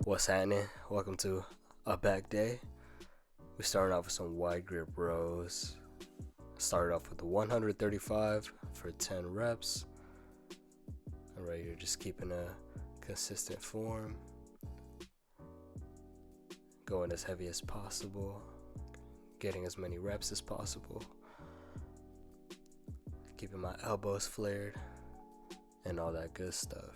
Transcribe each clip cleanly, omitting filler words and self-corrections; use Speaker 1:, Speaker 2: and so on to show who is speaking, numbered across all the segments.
Speaker 1: What's happening? Welcome to a back day. We started off with some wide grip rows. Started off with the 135 for 10 reps. Alright, you're just keeping a consistent form. Going as heavy as possible. Getting as many reps as possible. Keeping my elbows flared. And all that good stuff.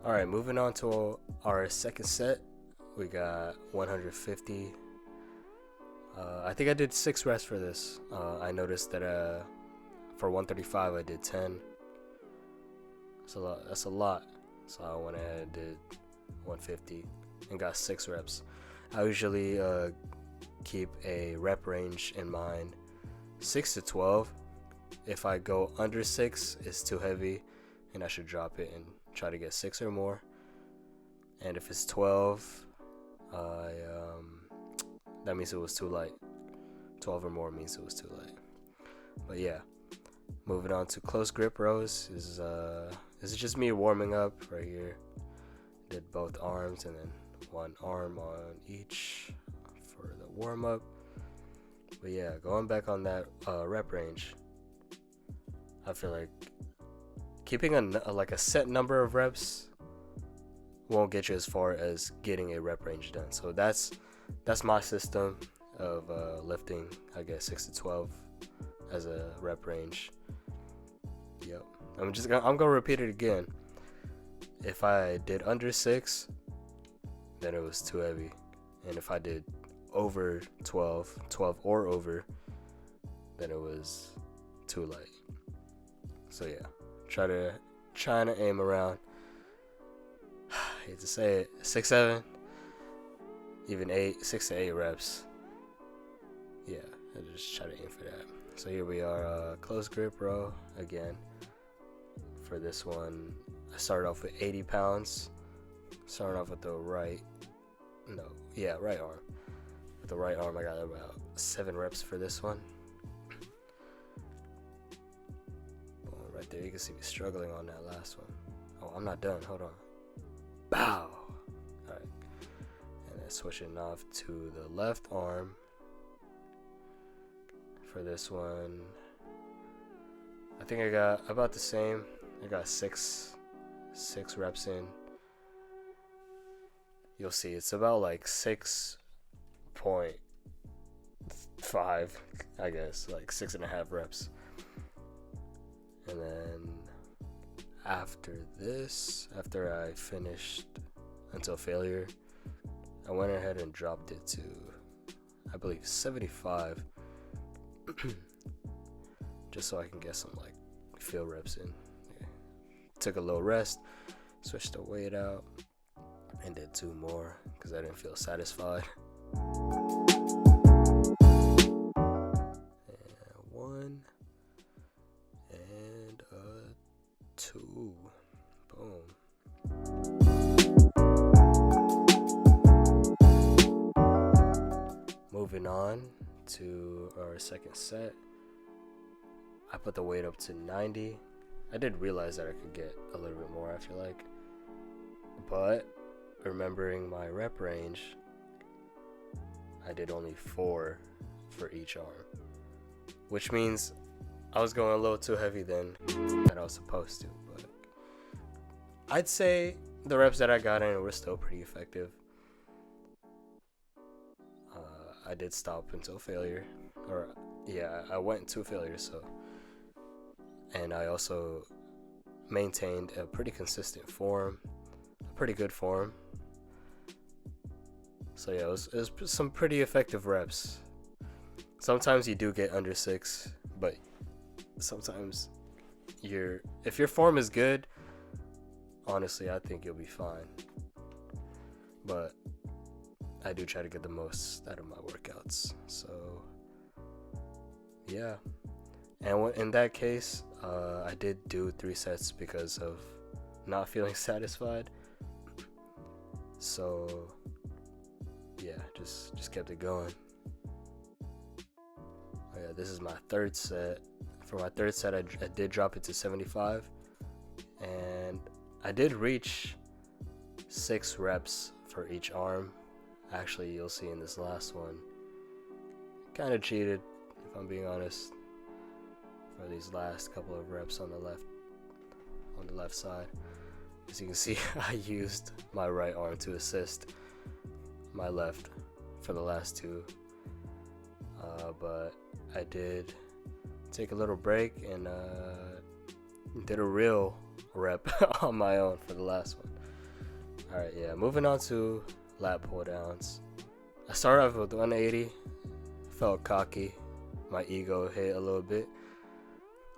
Speaker 1: Alright, moving on to our second set. We got 150. I think I did 6 reps for this. I noticed that for 135 I did 10. That's a lot. So I went ahead and did 150 and got 6 reps. I usually keep a rep range in mind, 6 to 12. If I go under 6, it's too heavy and I should drop it and try to get 6 or more. And if it's 12, that means it was too light. 12 or more means it was too light. But yeah, moving on to close grip rows. This is just me warming up right here. Did both arms and then one arm on each for the warm up. But yeah, going back on that rep range, I feel like keeping a set number of reps won't get you as far as getting a rep range done. So that's my system of lifting. I guess 6 to 12 as a rep range. Yep. I'm gonna repeat it again. If I did under 6, then it was too heavy, and if I did over 12 or over, then it was too light. So yeah, trying to aim around, I hate to say it, 6, 7, even 8, 6 to 8 reps. Yeah, I just try to aim for that. So here we are, close grip row again. For this one, I started off with 80 pounds. Starting off with the right arm. With the right arm, I got about 7 reps for this one. Right there, you can see me struggling on that last one. Oh, I'm not done. Hold on. Bow. Alright. And then switching off to the left arm. For this one, I think I got about the same. I got 6 reps in. You'll see it's about like 6.5, I guess, like 6.5 reps. And then after I finished until failure, I went ahead and dropped it to, I believe, 75. Just so I can get some like field reps in. Yeah. Took a little rest, switched the weight out, and did 2 more because I didn't feel satisfied. And 1 and 2. Boom. Moving on to our second set. I put the weight up to 90. I did realize that I could get a little bit more, I feel like. But remembering my rep range, I did only 4 for each arm. Which means I was going a little too heavy than I was supposed to. But I'd say the reps that I got in were still pretty effective. I did stop until failure. I went to failure, so. And I also maintained a pretty consistent form, a pretty good form. So yeah, it was some pretty effective reps. Sometimes you do get under 6, but sometimes if your form is good, honestly, I think you'll be fine. But I do try to get the most out of my workouts. So yeah. And in that case, I did do 3 sets because of not feeling satisfied. So yeah, just kept it going. Oh, yeah, this is my third set. For my third set, I did drop it to 75, and I did reach 6 reps for each arm. Actually, you'll see in this last one, kind of cheated, if I'm being honest, for these last couple of reps on the left side. As you can see, I used my right arm to assist my left for the last 2, but I did take a little break and did a real rep on my own for the last one. Alright, yeah, moving on to lat pull downs. I started off with 180, felt cocky, my ego hit a little bit.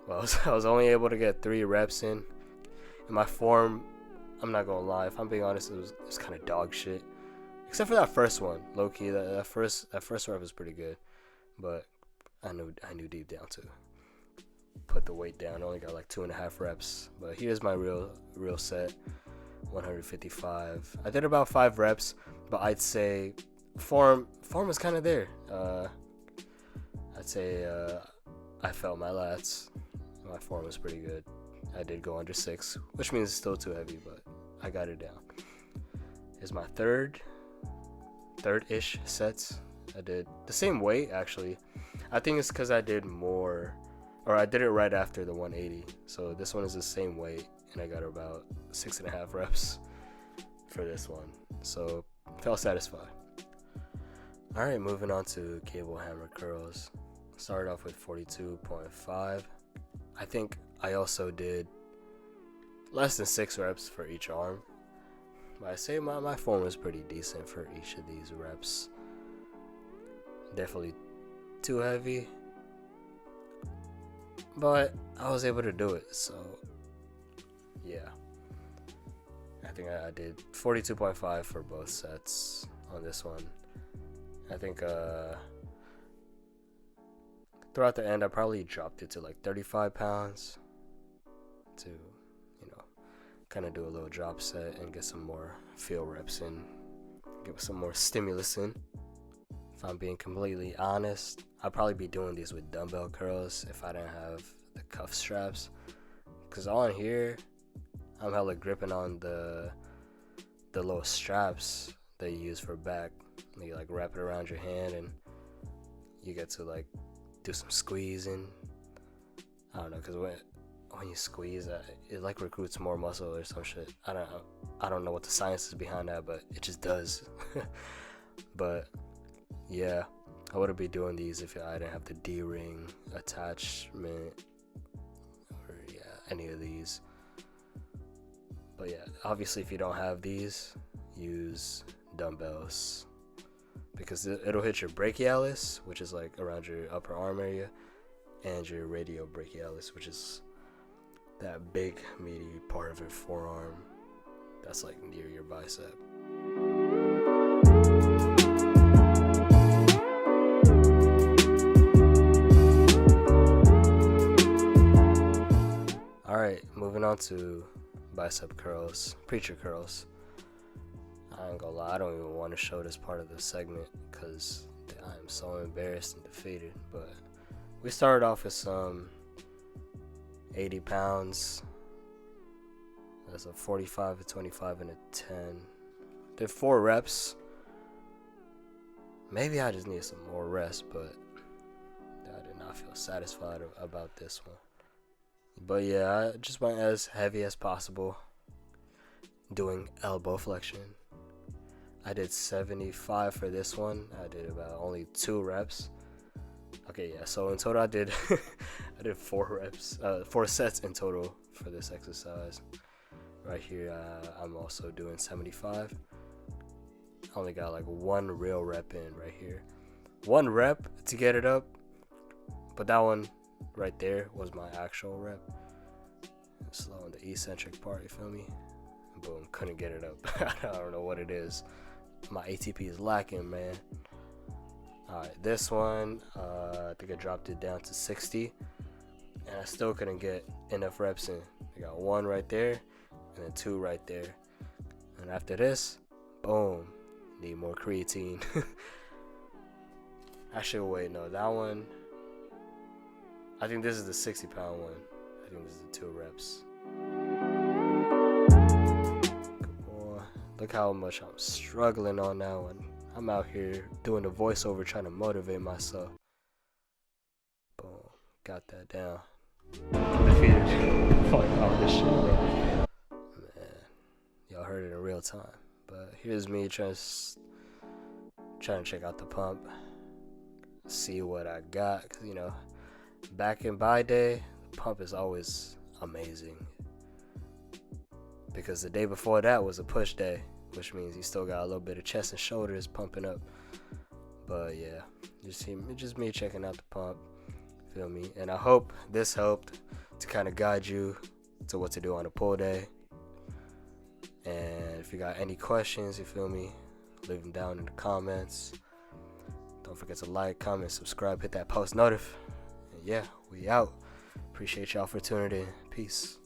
Speaker 1: Well, I was only able to get 3 reps in. And my form, I'm not gonna lie, if I'm being honest, it was kind of dog shit. Except for that first one, low key. That first rep was pretty good, but I knew deep down to put the weight down. I only got like 2.5 reps. But here's my real set, 155. I did about 5 reps, but I'd say form was kind of there. I'd say I felt my lats. My form was pretty good. I did go under 6, which means it's still too heavy, but I got it down. Here's my third-ish sets. I did the same weight, actually. I think it's because I did more, or I did it right after the 180. So this one is the same weight, and I got about 6.5 reps for this one. So felt satisfied. All right, moving on to cable hammer curls. Started off with 42.5. I think I also did less than 6 reps for each arm. But I say my form was pretty decent for each of these reps. Definitely too heavy, but I was able to do it. So yeah, I think I did 42.5 for both sets on this one. I think throughout the end I probably dropped it to like 35 pounds to, kind of do a little drop set and get some more field reps in, get some more stimulus in. If I'm being completely honest, I'd probably be doing these with dumbbell curls if I didn't have the cuff straps, because on here I'm hella gripping on the little straps that you use for back. You like wrap it around your hand and you get to like do some squeezing. I don't know, because when you squeeze, it like recruits more muscle or some shit. I don't know what the science is behind that, but it just does. But yeah, I wouldn't be doing these if I didn't have the D-ring attachment or any of these. But yeah, obviously if you don't have these, use dumbbells, because it'll hit your brachialis, which is like around your upper arm area, and your radiobrachialis, which is that big meaty part of your forearm that's like near your bicep. Alright, moving on to bicep curls, preacher curls. I ain't gonna lie, I don't even want to show this part of the segment because I am so embarrassed and defeated. But we started off with some 80 pounds. That's a 45, a 25, and a 10. Did 4 reps. Maybe I just need some more rest, but I did not feel satisfied about this one. But yeah, I just went as heavy as possible, doing elbow flexion. I did 75 for this one. I did about only 2 reps. Okay, yeah, so in total I did 4 reps, 4 sets in total for this exercise. Right here, I'm also doing 75. I only got like 1 real rep in right here. 1 rep to get it up, but that one right there was my actual rep. Slow on the eccentric part, you feel me? Boom, couldn't get it up. I don't know what it is. My ATP is lacking, man. Alright, this one, I think I dropped it down to 60, and I still couldn't get enough reps in. I got 1 right there, and then 2 right there. And after this, boom, need more creatine. Actually, wait, no, that one, I think this is the 60-pound one. I think this is the 2 reps. Boy, look how much I'm struggling on that one. I'm out here doing the voiceover trying to motivate myself. Boom, got that down. Fuck all this shit, bro. Man, y'all heard it in real time. But here's me trying to check out the pump, see what I got. Cause you know, back in my day, the pump is always amazing. Because the day before that was a push day, which means you still got a little bit of chest and shoulders pumping up. But yeah, just me checking out the pump. Feel me? And I hope this helped to kind of guide you to what to do on a pull day. And if you got any questions, you feel me, leave them down in the comments. Don't forget to like, comment, subscribe, hit that post notif. And yeah, we out. Appreciate y'all for tuning in. Peace.